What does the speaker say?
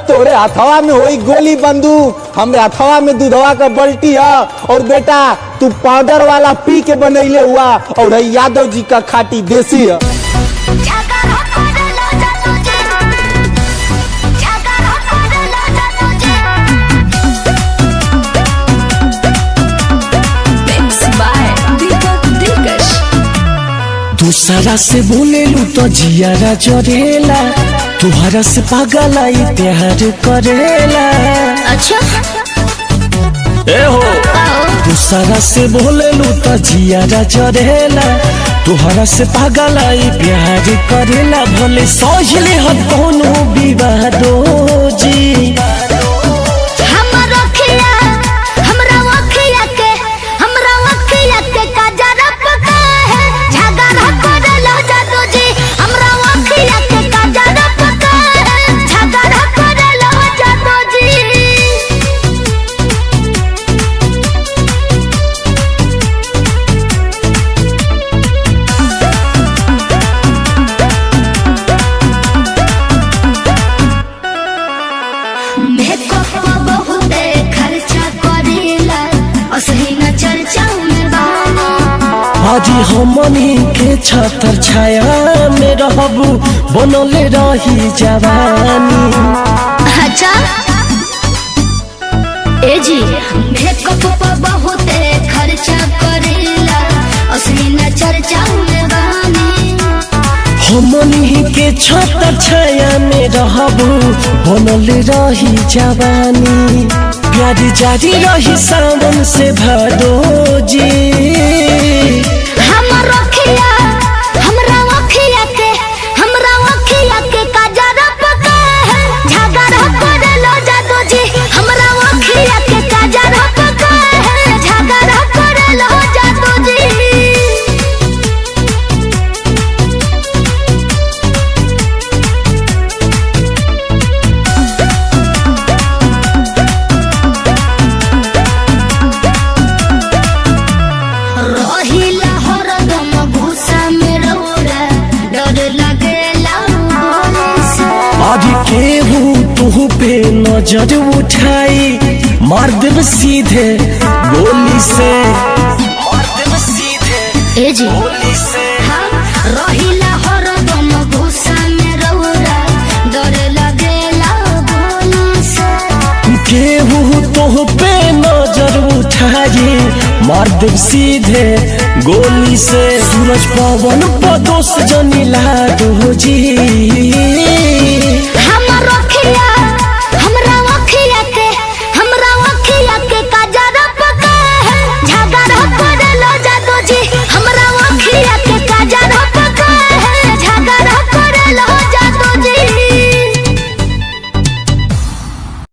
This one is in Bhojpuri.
तोरे हथवा में होई गोली बंदूक, हमरे हथवा में दूधवा का बल्टी है। और बेटा तू पाउडर वाला पी के बनैले हुआ और यादव जी का खाटी देसी है। दूसरा से बोलेलू तो जियारा जरेला, तुहरा से पागल आई प्यार करेला। अच्छा ए हो दूसरा से बोलेलू तो जियारा जरेला, तुहरा से पागल आई प्यार करेला। भले सहले हम कोनो विवादो जी, आज हमनी के छतर छाया में रहबू, बनले रही जवानी। अच्छा ए जी मेकअप पर बहुत खर्चा करेला, असली न चर्चा में बानी। हमनी के छतर छाया में रहबू, बनले रही जवानी। प्यारी जारी रही सावन से भादो जी। आज केहू तुह पे नजर उठाई, मार देव सीधे गोली से, मार देव सीधे ए जी गोली से। रहिला हरदम गुस्सा में रौरा, डर लगेला गोली से। केहू तुह पे नजर उठाई, मार देव सीधे गोली से। सूरज पवन पदोस जनीला दो जी।